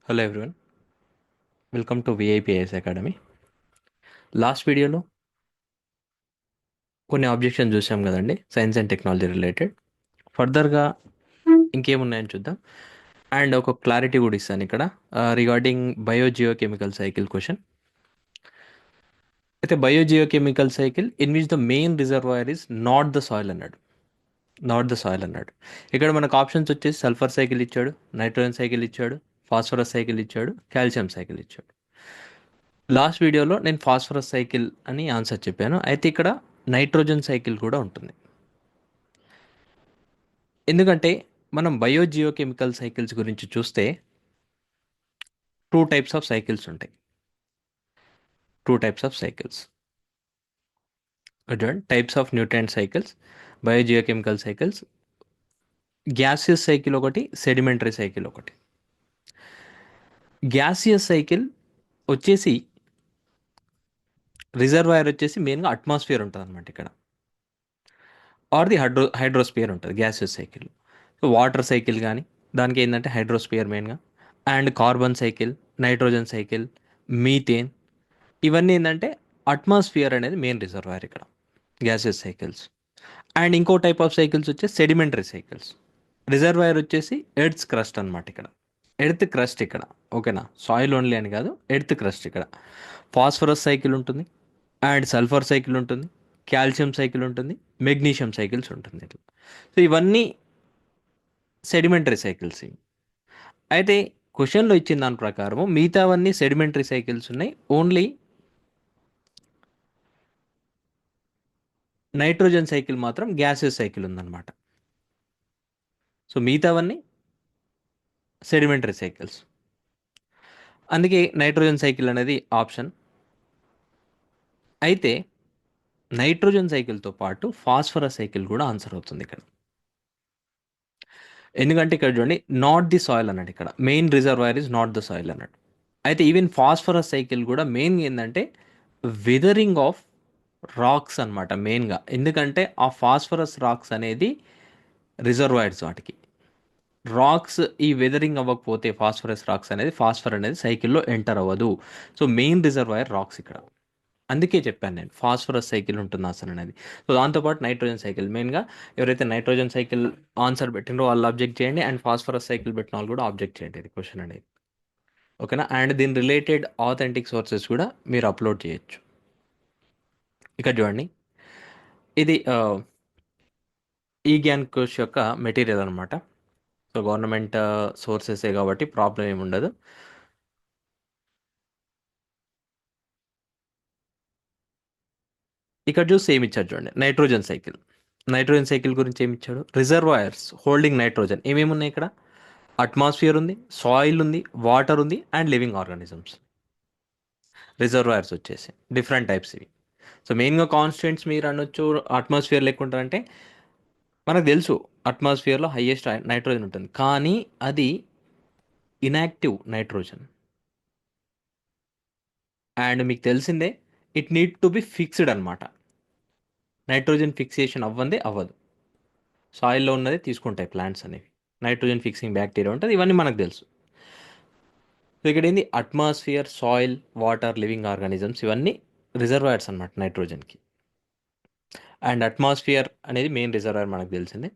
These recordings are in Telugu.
Hello everyone, welcome to VIPIS academy. Last వీడియోలో కొన్ని ఆబ్జెక్షన్ చూసాం కదండి, సైన్స్ అండ్ టెక్నాలజీ రిలేటెడ్. ఫర్దర్గా ఇంకేమున్నాయని చూద్దాం. అండ్ ఒక క్లారిటీ కూడా ఇస్తాను ఇక్కడ రిగార్డింగ్ బయోజియోకెమికల్ సైకిల్ క్వశ్చన్. అయితే biogeochemical cycle in which the main reservoir is not the soil అన్నాడు. నాట్ ద సాయిల్ అన్నాడు. ఇక్కడ మనకు ఆప్షన్స్ వచ్చేసి సల్ఫర్ సైకిల్ ఇచ్చాడు, నైట్రోజన్ సైకిల్ ఇచ్చాడు, ఫాస్ఫరస్ సైకిల్ ఇచ్చాడు, కాల్షియం సైకిల్ ఇచ్చాడు. లాస్ట్ వీడియోలో నేను ఫాస్ఫరస్ సైకిల్ అని ఆన్సర్ చెప్పాను. అయితే ఇక్కడ నైట్రోజన్ సైకిల్ కూడా ఉంటుంది. ఎందుకంటే మనం బయోజియోకెమికల్ సైకిల్స్ గురించి చూస్తే టూ టైప్స్ ఆఫ్ సైకిల్స్ ఉంటాయి. టూ టైప్స్ ఆఫ్ సైకిల్స్ చూడండి. Types of nutrient cycles, biogeochemical cycles, gaseous cycle ఒకటి, సెడిమెంటరీ సైకిల్ ఒకటి. గ్యాసియస్ సైకిల్ వచ్చేసి రిజర్వాయర్ వచ్చేసి మెయిన్గా అట్మాస్ఫియర్ ఉంటుంది అనమాట ఇక్కడ, ఆర్ ది హైడ్రోస్పియర్ ఉంటుంది gaseous cycle. So water cycle కానీ దానికి ఏంటంటే హైడ్రోస్పియర్ మెయిన్గా, and carbon cycle, nitrogen cycle, methane, ఇవన్నీ ఏంటంటే అట్మాస్ఫియర్ అనేది మెయిన్ రిజర్వాయర్ ఇక్కడ గ్యాసెస్ సైకిల్స్. అండ్ ఇంకో టైప్ ఆఫ్ సైకిల్స్ వచ్చేసి సెడిమెంటరీ సైకిల్స్. రిజర్వాయర్ వచ్చేసి ఎర్త్స్ క్రస్ట్ అనమాట ఇక్కడ, ఎర్త్ క్రస్ట్ ఇక్కడ. ఓకేనా, సాయిల్ ఓన్లీ అని కాదు, ఎర్త్ క్రస్ట్ ఇక్కడ. ఫాస్ఫరస్ సైకిల్ ఉంటుంది, అండ్ సల్ఫర్ సైకిల్ ఉంటుంది, కాల్షియం సైకిల్ ఉంటుంది, మెగ్నీషియం సైకిల్స్ ఉంటుంది ఇట్లా. సో ఇవన్నీ సెడిమెంటరీ సైకిల్స్ ఇవి. అయితే క్వశ్చన్లో ఇచ్చిన దాని ప్రకారం మిగతావన్నీ సెడిమెంటరీ సైకిల్స్ ఉన్నాయి, ఓన్లీ నైట్రోజన్ సైకిల్ మాత్రం గ్యాసెస్ సైకిల్ ఉందన్నమాట. సో మిగతావన్నీ సెడిమెంటరీ సైకిల్స్. అందుకే నైట్రోజన్ సైకిల్ అనేది ఆప్షన్. అయితే నైట్రోజన్ సైకిల్తో పాటు ఫాస్ఫరస్ సైకిల్ కూడా ఆన్సర్ అవుతుంది ఇక్కడ. ఎందుకంటే ఇక్కడ చూడండి, నాట్ ది సాయిల్ అన్నాడు ఇక్కడ, main reservoir is not the soil అన్నాడు. అయితే ఈవెన్ ఫాస్ఫరస్ సైకిల్ కూడా మెయిన్ ఏంటంటే వెదరింగ్ ఆఫ్ రాక్స్ అనమాట మెయిన్గా. ఎందుకంటే ఆ ఫాస్ఫరస్ రాక్స్ అనేది రిజర్వాయర్స్ వాటికి. రాక్స్ ఈ వెదరింగ్ అవ్వకపోతే ఫాస్ఫరస్ రాక్స్ అనేది, ఫాస్ఫర్ అనేది సైకిల్లో ఎంటర్ అవ్వదు. సో మెయిన్ రిజర్వాయర్ రాక్స్ ఇక్కడ. అందుకే చెప్పాను నేను ఫాస్ఫరస్ సైకిల్ ఉంటుంది అసలు అనేది. సో దాంతోపాటు నైట్రోజన్ సైకిల్ మెయిన్గా, ఎవరైతే నైట్రోజన్ సైకిల్ ఆన్సర్ పెట్టినో వాళ్ళు ఆబ్జెక్ట్ చేయండి, అండ్ ఫాస్ఫరస్ సైకిల్ పెట్టిన వాళ్ళు కూడా ఆబ్జెక్ట్ చేయండి ఇది క్వశ్చన్ అనేది. ఓకేనా, అండ్ దీని రిలేటెడ్ ఆథెంటిక్ సోర్సెస్ కూడా మీరు అప్లోడ్ చేయొచ్చు. ఇక్కడ చూడండి, ఇది ఈ గ్యాన్ కోర్స్ యొక్క మెటీరియల్ అనమాట. సో గవర్నమెంట్ సోర్సెసే కాబట్టి ప్రాబ్లం ఏమి ఉండదు. ఇక్కడ చూసి ఏమి ఇచ్చాడు చూడండి, నైట్రోజన్ సైకిల్. నైట్రోజన్ సైకిల్ గురించి ఏమి ఇచ్చాడు, రిజర్వాయర్స్ హోల్డింగ్ నైట్రోజన్ ఏమేమి ఉన్నాయి ఇక్కడ, అట్మాస్ఫియర్ ఉంది, సాయిల్ ఉంది, వాటర్ ఉంది, అండ్ లివింగ్ ఆర్గానిజమ్స్. రిజర్వాయర్స్ వచ్చేసి డిఫరెంట్ టైప్స్ ఇవి. సో మెయిన్గా కాన్స్టెంట్స్ మీరు అనొచ్చు అట్మాస్ఫియర్ లేకుంటారంటే, మనకు తెలుసు అట్మాస్ఫియర్లో హైయెస్ట్ నైట్రోజన్ ఉంటుంది, కానీ అది ఇనాక్టివ్ నైట్రోజన్. అండ్ మీకు తెలిసిందే, it need to be fixed అనమాట. నైట్రోజన్ ఫిక్సేషన్ అవ్వందే అవ్వదు. సాయిల్లో ఉన్నది తీసుకుంటాయి ప్లాంట్స్ అనేవి, నైట్రోజన్ ఫిక్సింగ్ బ్యాక్టీరియా ఉంటుంది, ఇవన్నీ మనకు తెలుసు. సో ఇక్కడ ఏంది, atmosphere, soil, water, living organisms, ఇవన్నీ రిజర్వాయర్స్ అనమాట నైట్రోజన్కి. అండ్ అట్మాస్ఫియర్ అనేది మెయిన్ రిజర్వాయర్ మనకు తెలిసిందే.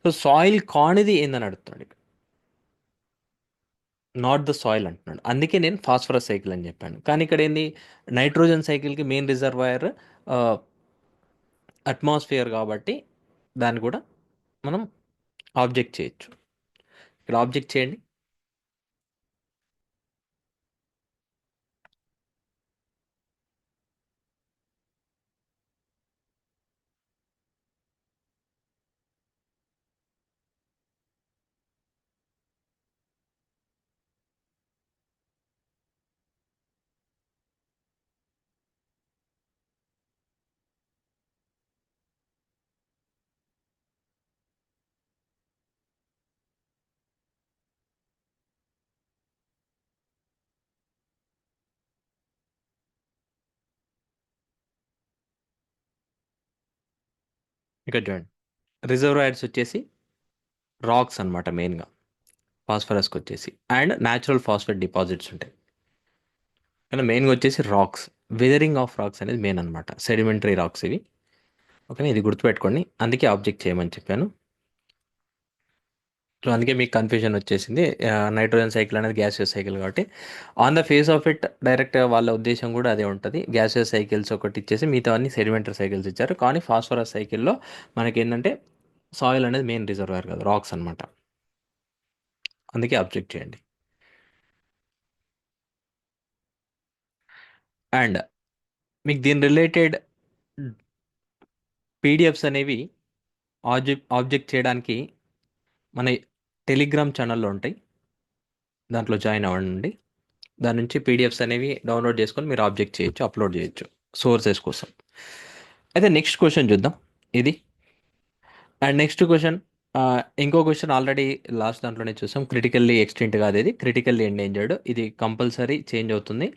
సో సాయిల్ కానిది ఏందని అడుగుతున్నాడు ఇక్కడ, నాట్ ద సాయిల్ అంటున్నాడు. అందుకే నేను ఫాస్ఫరస్ సైకిల్ అని చెప్పాను. కానీ ఇక్కడ ఏంది, నైట్రోజన్ సైకిల్కి మెయిన్ రిజర్వాయర్ అట్మాస్ఫియర్ కాబట్టి దాన్ని కూడా మనం ఆబ్జెక్ట్ చేయొచ్చు. ఇక్కడ ఆబ్జెక్ట్ చేయండి. ఇక్కడ చూడండి, రిజర్వాయర్స్ వచ్చేసి రాక్స్ అనమాట మెయిన్గా. ఫాస్ఫరస్కి వచ్చేసి అండ్ న్యాచురల్ ఫాస్ఫేట్ డిపాజిట్స్ ఉంటాయి. కానీ మెయిన్గా వచ్చేసి రాక్స్, వెదరింగ్ ఆఫ్ రాక్స్ అనేది మెయిన్ అనమాట, సెడిమెంటరీ రాక్స్ ఇవి. ఓకేనా, ఇది గుర్తుపెట్టుకోండి, అందుకే ఆబ్జెక్ట్ చేయమని చెప్పాను. సో అందుకే మీకు కన్ఫ్యూజన్ వచ్చేసింది. నైట్రోజన్ సైకిల్ అనేది గ్యాసియస్ సైకిల్ కాబట్టి on the face of it direct వాళ్ళ ఉద్దేశం కూడా అదే ఉంటుంది. గ్యాసియస్ సైకిల్స్ ఒకటి ఇచ్చేసి మిగతా అన్ని సెడిమెంటరీ సైకిల్స్ ఇచ్చారు. కానీ ఫాస్ఫరస్ సైకిల్లో మనకి ఏంటంటే సాయిల్ అనేది మెయిన్ రిజర్వాయర్ కాదు, రాక్స్ అనమాట. అందుకే ఆబ్జెక్ట్ చేయండి. అండ్ మీకు దీని రిలేటెడ్ పీడిఎఫ్స్ అనేవి ఆబ్జెక్ట్ చేయడానికి మన టెలిగ్రామ్ ఛానల్లో ఉంటాయి, దాంట్లో జాయిన్ అవ్వండి. దాని నుంచి పీడిఎఫ్స్ అనేవి డౌన్లోడ్ చేసుకొని మీరు ఆబ్జెక్ట్ చేయొచ్చు, అప్లోడ్ చేయొచ్చు సోర్సెస్ కోసం. అయితే నెక్స్ట్ క్వశ్చన్ చూద్దాం ఇది. అండ్ నెక్స్ట్ క్వశ్చన్, ఇంకో క్వశ్చన్ ఆల్రెడీ లాస్ట్ దాంట్లోనే చూసాం, క్రిటికల్లీ ఎక్స్టింక్ట్ కాదు, ఇది క్రిటికల్లీ ఎండేంజర్డ్. ఇది కంపల్సరీ చేంజ్ అవుతుంది,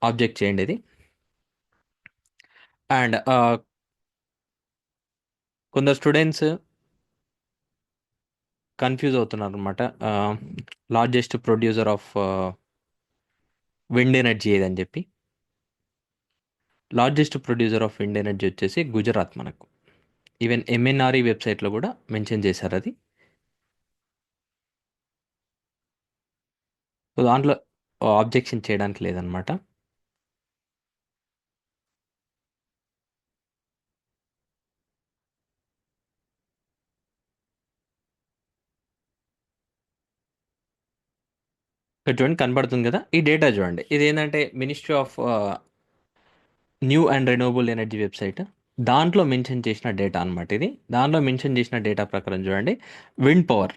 ఆబ్జెక్ట్ చేయండి ఇది. అండ్ కొందరు స్టూడెంట్స్ కన్ఫ్యూజ్ అవుతున్నారు అనమాట, largest producer of wind energy ఏదని చెప్పి. Largest producer of wind energy వచ్చేసి గుజరాత్ మనకు. ఈవెన్ ఎంఎన్ఆర్ఈ వెబ్సైట్లో కూడా మెన్షన్ చేశారు అది. సో దాంట్లో ఆబ్జెక్షన్ చేయడానికి లేదనమాట. ఇక్కడ చూడండి కనబడుతుంది కదా, ఈ డేటా చూడండి. ఇది ఏంటంటే ministry of new and renewable energy website, దాంట్లో మెన్షన్ చేసిన డేటా అనమాట ఇది. దాంట్లో మెన్షన్ చేసిన డేటా ప్రకారం చూడండి, విండ్ పవర్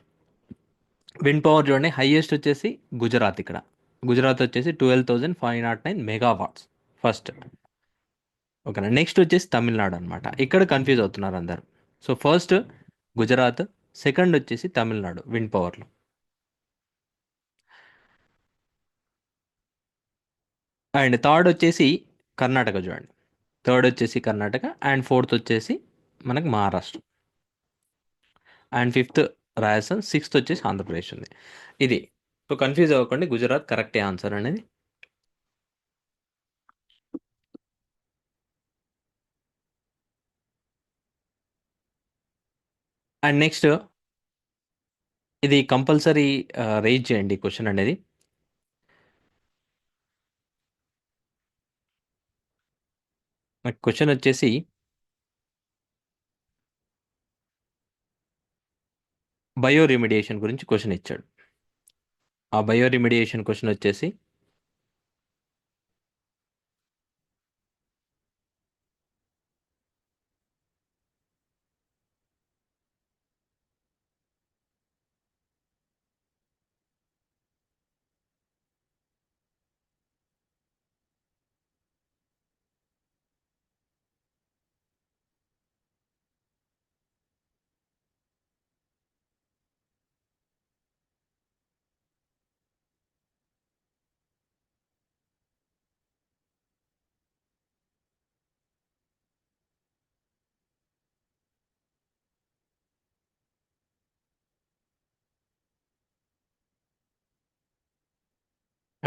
విండ్ పవర్ చూడండి, హైయెస్ట్ వచ్చేసి గుజరాత్. ఇక్కడ గుజరాత్ వచ్చేసి 12,509 మెగావాట్స్ ఫస్ట్. ఓకేనా, నెక్స్ట్ వచ్చేసి తమిళనాడు అనమాట. ఇక్కడ కన్ఫ్యూజ్ అవుతున్నారు అందరు. సో ఫస్ట్ గుజరాత్, సెకండ్ వచ్చేసి తమిళనాడు విండ్ పవర్లో. అండ్ థర్డ్ వచ్చేసి కర్ణాటక చూడండి, థర్డ్ వచ్చేసి కర్ణాటక, అండ్ ఫోర్త్ వచ్చేసి మనకు Maharashtra, and fifth Rajasthan, sixth వచ్చేసి ఆంధ్రప్రదేశ్ ఉంది. ఇది. సో కన్ఫ్యూజ్ అవ్వకండి, గుజరాత్ కరెక్టే ఆన్సర్ అనేది. అండ్ నెక్స్ట్ ఇది కంపల్సరీ రేజ్ చేయండి క్వశ్చన్ అనేది. నాకు క్వశ్చన్ వచ్చేసి బయో రిమిడియేషన్ గురించి క్వశ్చన్ ఇచ్చాడు. ఆ బయో రిమిడియేషన్ క్వశ్చన్ వచ్చేసి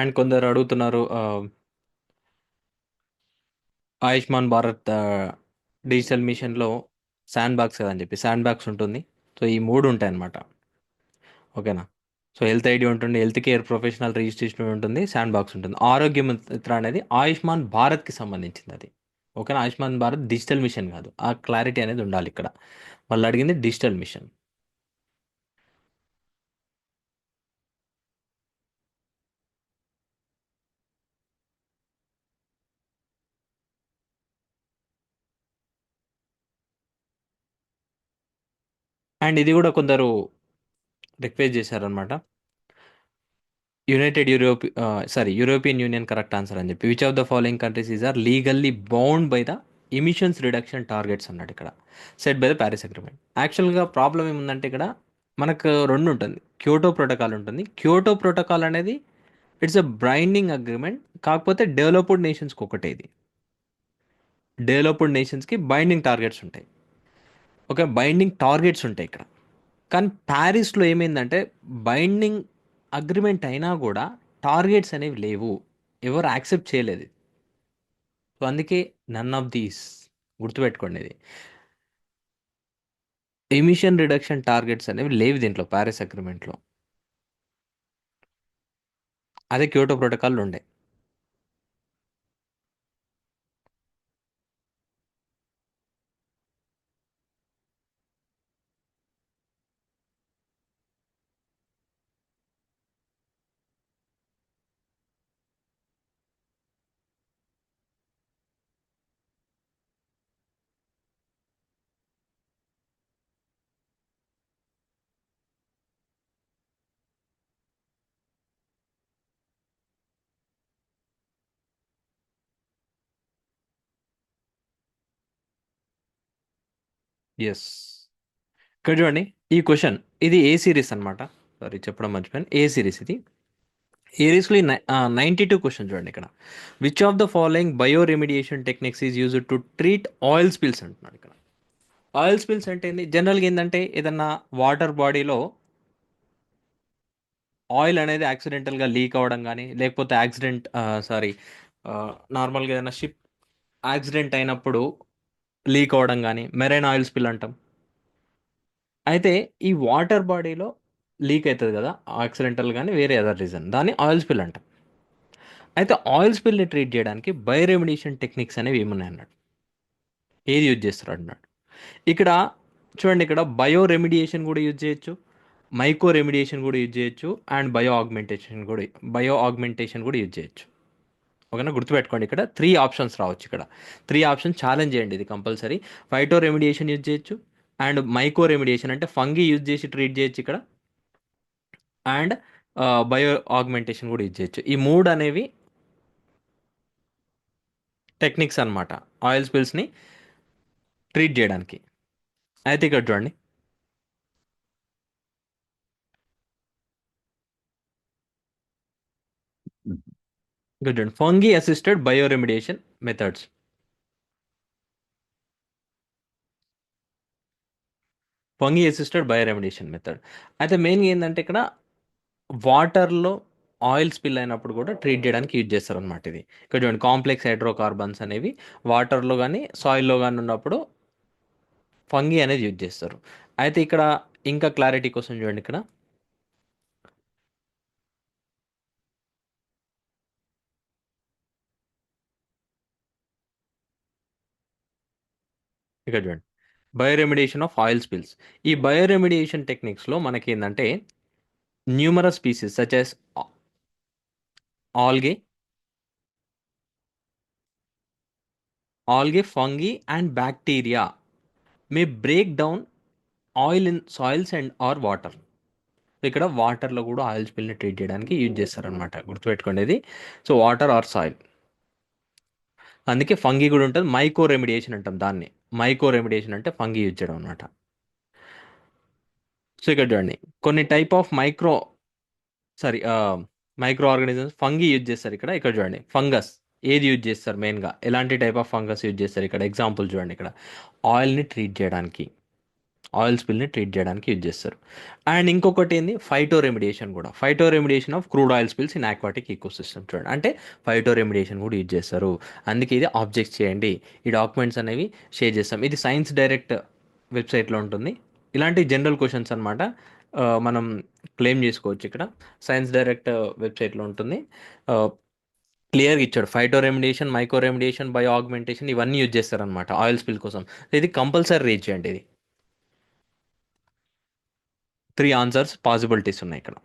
అండ్ కొందరు అడుగుతున్నారు ఆయుష్మాన్ భారత్ డిజిటల్ మిషన్లో శాండ్ బాక్స్ కదని చెప్పి. శాండ్ బాక్స్ ఉంటుంది. సో ఈ మూడు ఉంటాయి అన్నమాట. ఓకేనా, సో హెల్త్ ఐడి ఉంటుంది, హెల్త్ కేర్ ప్రొఫెషనల్ రిజిస్ట్రేషన్ ఉంటుంది, శాండ్ బాక్స్ ఉంటుంది. ఆరోగ్య మిత్ర అనేది ఆయుష్మాన్ భారత్కి సంబంధించింది అది. ఓకేనా, ఆయుష్మాన్ భారత్ డిజిటల్ మిషన్ కాదు, ఆ క్లారిటీ అనేది ఉండాలి ఇక్కడ. వాళ్ళు అడిగింది డిజిటల్ మిషన్. అండ్ ఇది కూడా కొందరు రిక్వెస్ట్ చేశారనమాట, united Europe European union correct answer అని చెప్పి. Which of the following countries is are legally bound by the emissions reduction targets అన్నాడు ఇక్కడ, set by the Paris agreement. యాక్చువల్గా ప్రాబ్లం ఏముందంటే ఇక్కడ మనకు రెండు ఉంటుంది, క్యోటో ప్రోటోకాల్ ఉంటుంది. క్యోటో ప్రోటోకాల్ అనేది ఇట్స్ అ బైండింగ్ అగ్రిమెంట్, కాకపోతే డెవలప్డ్ నేషన్స్కి ఒకటే ఇది. డెవలప్డ్ నేషన్స్కి బైండింగ్ టార్గెట్స్ ఉంటాయి. ఓకే, బైండింగ్ టార్గెట్స్ ఉంటాయి ఇక్కడ. కానీ ప్యారిస్లో ఏమైందంటే బైండింగ్ అగ్రిమెంట్ అయినా కూడా టార్గెట్స్ అనేవి లేవు, ఎవరు యాక్సెప్ట్ చేయలేదు. సో అందుకే నన్ ఆఫ్ దీస్, గుర్తుపెట్టుకోండి ఇది, ఎమిషన్ రిడక్షన్ టార్గెట్స్ అనేవి లేవు దీంట్లో ప్యారిస్ అగ్రిమెంట్లో. అదే క్యోటో ప్రోటోకాల్ ఉండే. ఎస్. ఇక్కడ చూడండి ఈ క్వశ్చన్, ఇది ఏ సిరీస్ అనమాట. సారీ చెప్పడం మర్చిపోయాను, ఏ సిరీస్ ఇది. ఏరియస్లీ 92 క్వశ్చన్ చూడండి ఇక్కడ. Which of the following bio remediation techniques is used to treat oil spills అంటున్నాడు ఇక్కడ. ఆయిల్ స్పిల్స్ అంటే ఏంది, జనరల్గా ఏంటంటే ఏదన్నా వాటర్ బాడీలో ఆయిల్ అనేది యాక్సిడెంటల్గా లీక్ అవ్వడం కానీ, లేకపోతే సారీ నార్మల్గా ఏదైనా షిప్ యాక్సిడెంట్ అయినప్పుడు లీక్ అవ్వడం కానీ మెరైన్ ఆయిల్ స్పిల్ అంటాం. అయితే ఈ వాటర్ బాడీలో లీక్ అవుతుంది కదా యాక్సిడెంటల్ కానీ వేరే అదర్ రీజన్, దాన్ని ఆయిల్ స్పిల్ అంటాం. అయితే ఆయిల్ స్పిల్ని ట్రీట్ చేయడానికి బయోరెమిడియేషన్ టెక్నిక్స్ అనేవి ఏమున్నాయి అన్నాడు, ఏది యూజ్ చేస్తారు అన్నాడు. ఇక్కడ చూడండి, ఇక్కడ బయో రెమిడియేషన్ కూడా యూజ్ చేయొచ్చు, మైకో రెమిడియేషన్ కూడా యూజ్ చేయొచ్చు, అండ్ బయో ఆగ్మెంటేషన్ కూడా యూజ్ చేయొచ్చు. ఓకేనా, గుర్తుపెట్టుకోండి ఇక్కడ 3 ఆప్షన్స్ రావచ్చు. ఇక్కడ 3 ఆప్షన్ ఛాలెంజ్ చేయండి, ఇది కంపల్సరీ. ఫైటో రెమిడియేషన్ యూజ్ చేయొచ్చు, అండ్ మైకో రెమిడియేషన్ అంటే ఫంగీ యూజ్ చేసి ట్రీట్ చేయొచ్చు ఇక్కడ, అండ్ బయో ఆగ్మెంటేషన్ కూడా యూజ్ చేయొచ్చు. ఈ 3 అనేవి టెక్నిక్స్ అన్నమాట ఆయిల్ స్పిల్స్ని ట్రీట్ చేయడానికి. అయితే ఇక్కడ చూడండి, ఇక్కడ చూడండి, fungi assisted bio remediation methods. Fungi assisted bio remediation method. అయితే మెయిన్గా ఏంటంటే ఇక్కడ వాటర్లో ఆయిల్ స్పిల్ అయినప్పుడు కూడా ట్రీట్ చేయడానికి యూజ్ చేస్తారనమాట ఇది. ఇక్కడ చూడండి, కాంప్లెక్స్ హైడ్రోకార్బన్స్ అనేవి వాటర్లో కానీ సాయిల్లో కానీ ఉన్నప్పుడు ఫంగీ అనేది యూజ్ చేస్తారు. అయితే ఇక్కడ ఇంకా క్లారిటీ కోసం చూడండి, ఇక్కడ ఇక్కడ చూడండి, బయోరెమిడియేషన్ ఆఫ్ ఆయిల్ స్పిల్స్. ఈ బయోరెమిడియేషన్ టెక్నిక్స్లో మనకి ఏంటంటే numerous species such as algae, fungi and bacteria may break down oil in soils and or water. ఇక్కడ వాటర్లో కూడా ఆయిల్ స్పిల్ని ట్రీట్ చేయడానికి యూజ్ చేస్తారనమాట, గుర్తుపెట్టుకోండి ఇది. సో వాటర్ ఆర్ సాయిల్, అందుకే ఫంగీ కూడా ఉంటుంది. మైకో రెమిడియేషన్ అంటాం దాన్ని. మైకో రెమిడియేషన్ అంటే ఫంగీ యూజ్ చేయడం అనమాట. సో ఇక్కడ చూడండి, కొన్ని type of sorry microorganisms fungi use చేస్తారు ఇక్కడ. ఇక్కడ చూడండి, ఫంగస్ ఏది యూజ్ చేస్తారు మెయిన్గా, ఎలాంటి టైప్ ఆఫ్ ఫంగస్ యూజ్ చేస్తారు ఇక్కడ. ఎగ్జాంపుల్ చూడండి, ఇక్కడ ఆయిల్ని ట్రీట్ చేయడానికి, ఆయిల్ స్పిల్ని ట్రీట్ చేయడానికి యూజ్ చేస్తారు. అండ్ ఇంకొకటి ఏంది, ఫైటో రెమిడియేషన్ కూడా. Phyto remediation of crude oil spills in aquatic ecosystem చూడండి, అంటే ఫైటో రెమిడియేషన్ కూడా యూజ్ చేస్తారు. అందుకే ఇది ఆబ్జెక్ట్ చేయండి. ఈ డాక్యుమెంట్స్ అనేవి షేర్ చేస్తాం. ఇది సైన్స్ డైరెక్ట్ వెబ్సైట్లో ఉంటుంది. ఇలాంటి జనరల్ క్వశ్చన్స్ అనమాట మనం క్లెయిమ్ చేసుకోవచ్చు ఇక్కడ. సైన్స్ డైరెక్ట్ వెబ్సైట్లో ఉంటుంది. క్లియర్గా ఇచ్చాడు, phyto remediation, micro remediation, bio augmentation ఇవన్నీ యూజ్ చేస్తారనమాట ఆయిల్ స్పిల్ కోసం. ఇది కంపల్సరీ రీచ్ చేయండి. ఇది 3 ఆన్సర్స్ పాసిబిలిటీస్ ఉన్నాయి ఇక్కడ.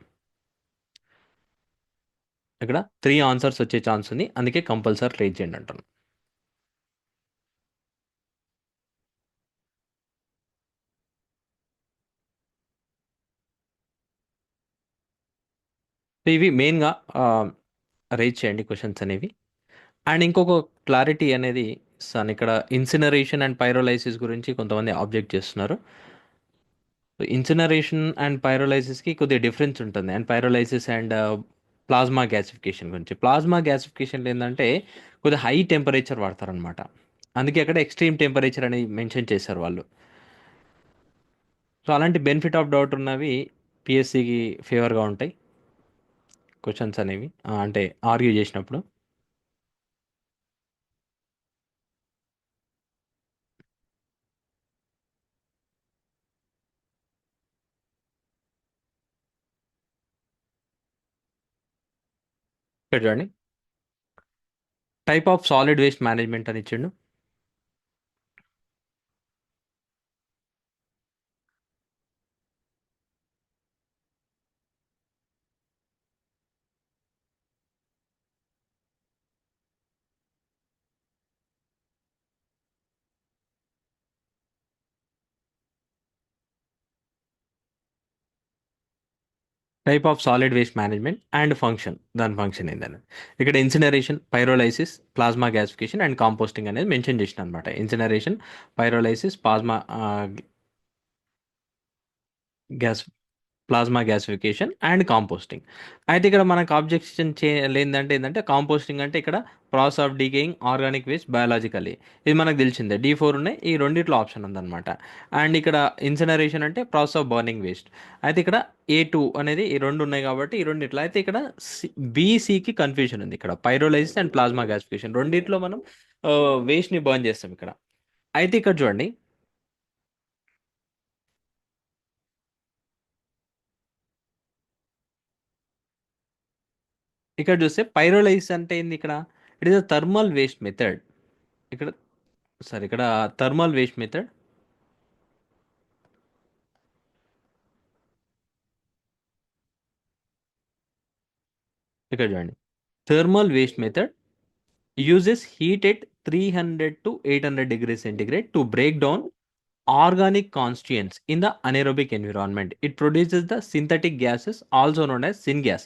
ఇక్కడ 3 ఆన్సర్స్ వచ్చే ఛాన్స్ ఉంది, అందుకే కంపల్సరీ రీచ్ చేయండి అంటాను. సో ఇవి మెయిన్గా రీచ్ చేయండి క్వశ్చన్స్ అనేవి. అండ్ ఇంకొక క్లారిటీ అనేది సార్, ఇక్కడ ఇన్సినరేషన్ అండ్ పైరోలైసిస్ గురించి కొంతమంది ఆబ్జెక్ట్ చేస్తున్నారు. ఇన్సినరేషన్ అండ్ పైరోలైసిస్కి కొద్దిగా డిఫరెన్స్ ఉంటుంది, and pyrolysis and plasma gasification గురించి. ప్లాస్మా గ్యాసిఫికేషన్లో ఏంటంటే కొద్దిగా హై టెంపరేచర్ వాడతారనమాట, అందుకే అక్కడ ఎక్స్ట్రీమ్ టెంపరేచర్ అనేది మెన్షన్ చేశారు వాళ్ళు. సో అలాంటి బెనిఫిట్ ఆఫ్ డౌట్ ఉన్నవి పిఎస్సికి ఫేవర్గా ఉంటాయి క్వశ్చన్స్ అనేవి, అంటే ఆర్గ్యూ చేసినప్పుడు. ఇక్కడ చూడండి, type of solid waste management అని ఇచ్చిండు. Type of solid waste management and function, దాని ఫంక్షన్ ఏంటనేది ఇక్కడ incineration, pyrolysis, plasma gasification and composting అనేది మెన్షన్ చేసిన అనమాట. Incineration, pyrolysis, plasma gas plasma gasification and composting. అయితే ఇక్కడ మనకు ఆబ్జెక్షన్ లేదంటే ఏంటంటే కాంపోస్టింగ్ అంటే ఇక్కడ process of decaying organic waste biologically, ఇది మనకు తెలిసిందే. D4 ఉన్నాయి, ఈ రెండిట్లో ఆప్షన్ ఉందన్నమాట. అండ్ ఇక్కడ ఇన్సినరేషన్ అంటే ప్రాసెస్ ఆఫ్ బర్నింగ్ వేస్ట్. అయితే ఇక్కడ A2 అనేది ఈ రెండు ఉన్నాయి కాబట్టి ఈ రెండిట్లో అయితే ఇక్కడ BCకి కన్ఫ్యూజన్ ఉంది. ఇక్కడ పైరోలైసిస్ అండ్ ప్లాస్మా గ్యాసిఫికేషన్ రెండిట్లో మనం వేస్ట్ని బర్న్ చేస్తాం ఇక్కడ. అయితే ఇక్కడ చూడండి, ఇక్కడ చూస్తే పైరోలైసిస్ అంటే ఏంది ఇక్కడ, it is a thermal waste method. ఇక్కడ సరే, ఇక్కడ థర్మల్ వేస్ట్ మెథడ్, ఇక్కడ చూడండి, thermal waste method uses heat at 300 to 800 degrees centigrade to break down organic constituents in the anaerobic environment. It produces the synthetic gases also known as syngas,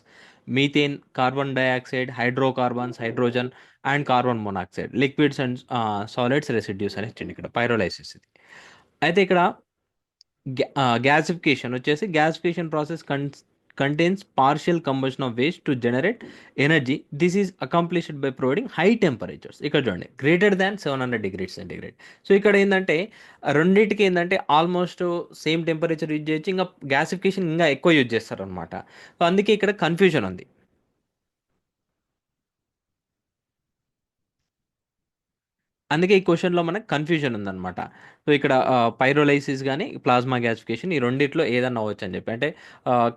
methane, carbon dioxide, hydrocarbons, hydrogen and carbon monoxide, liquids and solids residues అని ఇచ్చింది ఇక్కడ పైరోలైసిస్ ఇది. అయితే ఇక్కడ గ్యాసిఫికేషన్ వచ్చేసి, gasification process contains partial combustion of waste to generate energy. This is accomplished by providing high temperatures. ఇక్కడ చూడండి, greater than 700 degrees centigrade. So ఇక్కడ ఏంటంటే రెండింటికి ఏంటంటే ఆల్మోస్ట్ సేమ్ టెంపరేచర్ యూజ్ చేయొచ్చు, ఇంకా గ్యాసిఫికేషన్ ఇంకా ఎక్కువ యూజ్ చేస్తారు అనమాట. సో అందుకే ఇక్కడ కన్ఫ్యూజన్ ఉంది. అందుకే ఈ క్వశ్చన్లో మనకు కన్ఫ్యూజన్ ఉందన్నమాట. సో ఇక్కడ పైరోలైసిస్ కానీ ప్లాస్మా గ్యాసిఫికేషన్ ఈ రెండిట్లో ఏదన్నా అవ్వచ్చు అని చెప్పి, అంటే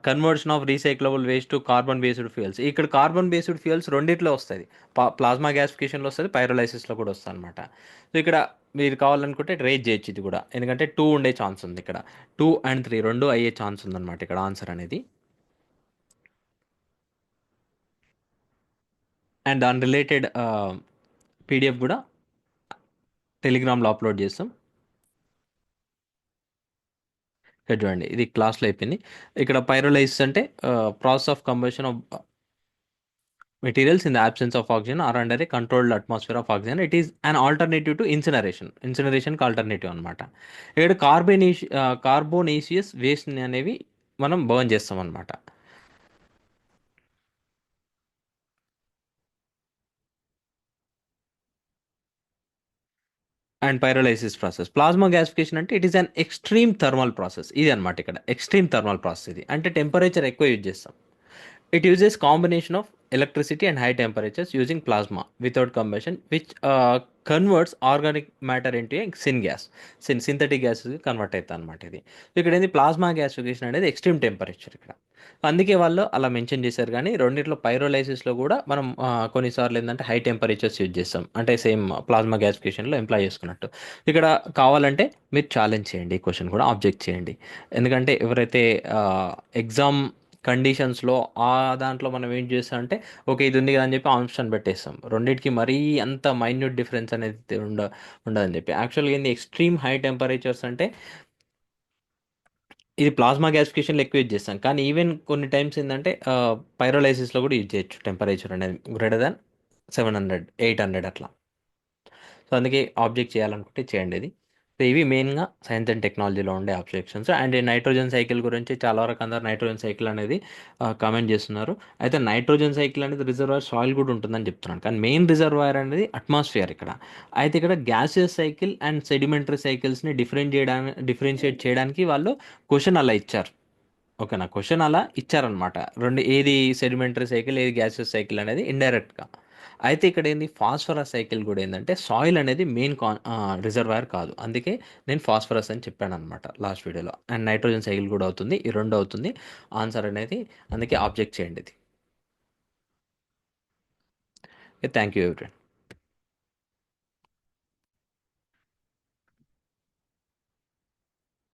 conversion of recyclable waste to carbon based fuels. ఇక్కడ కార్బన్ బేస్డ్ ఫ్యూయల్స్ రెండిట్లో వస్తుంది, ప్లాస్మా గ్యాసిఫికేషన్లో వస్తుంది, పైరోలైసిస్లో కూడా వస్తుంది అనమాట. సో ఇక్కడ మీరు కావాలనుకుంటే రేజ్ చేయొచ్చు ఇది కూడా, ఎందుకంటే 2 ఉండే ఛాన్స్ ఉంది ఇక్కడ. 2 అండ్ 3 రెండు అయ్యే ఛాన్స్ ఉందన్నమాట ఇక్కడ ఆన్సర్ అనేది. అండ్ దాని రిలేటెడ్ పీడిఎఫ్ కూడా టెలిగ్రామ్లో అప్లోడ్ చేస్తాం. ఇక్కడ చూడండి, ఇది క్లాస్లో అయిపోయింది. ఇక్కడ పైరోలైసిస్ అంటే process of combustion of materials in the absence of oxygen or under a controlled atmosphere of oxygen. It is an alternative to incineration. ఇన్సినరేషన్కి ఆల్టర్నేటివ్ అనమాట. ఇక్కడ కార్బోనేషియస్ వేస్ట్ అనేవి మనం బర్న్ చేస్తాం అనమాట. And pyrolysis process, plasma gasification అంటే it is an extreme thermal process. ఇది అనమాట ఇక్కడ ఎక్స్ట్రీమ్ థర్మల్ ప్రాసెస్. ఇది అంటే టెంపరేచర్ ఎక్కువ యూజ్ చేస్తాం. It uses combination of electricity and high temperatures using plasma without combustion, which converts organic matter into a syngas. Synthetic gas convert అవుతుంది అనమాట ఇది. సో ఇక్కడ ఏంది, ప్లాస్మా గ్యాసిఫికేషన్ అనేది ఎక్స్ట్రీమ్ టెంపరేచర్ ఇక్కడ. అందుకే వాళ్ళు అలా మెన్షన్ చేశారు. కానీ రెండిట్లో పైరోలైసిస్లో కూడా మనం కొన్నిసార్లు ఏంటంటే హై టెంపరేచర్స్ యూజ్ చేస్తాం, అంటే సేమ్ ప్లాస్మా గ్యాసిఫికేషన్లో ఎంప్లాయ్ చేసుకున్నట్టు. ఇక్కడ కావాలంటే మీరు ఛాలెంజ్ చేయండి, ఈ క్వశ్చన్ కూడా ఆబ్జెక్ట్ చేయండి. ఎందుకంటే ఎవరైతే ఎగ్జామ్ కండిషన్స్లో ఆ దాంట్లో మనం ఏం చేస్తాం అంటే, ఓకే ఇది ఉంది కదా అని చెప్పి ఆప్షన్ పెట్టేస్తాం. రెండింటికి మరీ అంత మైన్యూట్ డిఫరెన్స్ అనేది ఉండదని చెప్పి. యాక్చువల్గా ఏంది, ఎక్స్ట్రీమ్ హై టెంపరేచర్స్ అంటే ఇది ప్లాస్మా గ్యాసిఫికేషన్లో ఎక్కువ యూజ్ చేస్తాం. కానీ ఈవెన్ కొన్ని టైమ్స్ ఏంటంటే పైరోలైసిస్లో కూడా యూజ్ చేయొచ్చు టెంపరేచర్ అనేది గ్రేటర్ దాన్ 700, 800 అట్లా. సో అందుకే ఆబ్జెక్ట్ చేయాలనుకుంటే చేయండి ఇది. సో ఇవి మెయిన్‌గా సైన్స్ అండ్ టెక్నాలజీలో ఉండే అబ్జెక్షన్స్. అండ్ ఈ నైట్రోజన్ సైకిల్ గురించి చాలా వరకు అందరూ నైట్రోజన్ సైకిల్ అనేది కామెంట్ చేస్తున్నారు. అయితే నైట్రోజన్ సైకిల్ అనేది రిజర్వాయర్ సాయిల్ కూడా ఉంటుందని చెప్తున్నాను. కానీ మెయిన్ రిజర్వాయర్ అనేది అట్మాస్ఫియర్ ఇక్కడ. అయితే ఇక్కడ గ్యాసియస్ సైకిల్ అండ్ సెడిమెంటరీ సైకిల్స్‌ని డిఫరెన్షియేట్ చేయడానికి వాళ్ళు క్వెషన్ అలా ఇచ్చారు. ఓకేనా? క్వెషన్ అలా ఇచ్చారనమాట. 2 ఏది సెడిమెంటరీ సైకిల్, ఏది గ్యాసియస్ సైకిల్ అనేది ఇండైరెక్ట్‌గా. అయితే ఇక్కడేంది ఫాస్ఫరస్ సైకిల్ గూడా ఏందంటే సాయిల్ అనేది మెయిన్ రిజర్వాయర్ కాదు. అందుకే నేను ఫాస్ఫరస్ అని చెప్పాననమాట లాస్ట్ వీడియోలో. అండ్ నైట్రోజన్ సైకిల్ గూడా అవుతుంది. ఈ 2 అవుతుంది. ఆన్సర్ అనేది అందుకే ఆబ్జెక్ట్ చేయండి ఇది. ఓకే. Thank you everyone.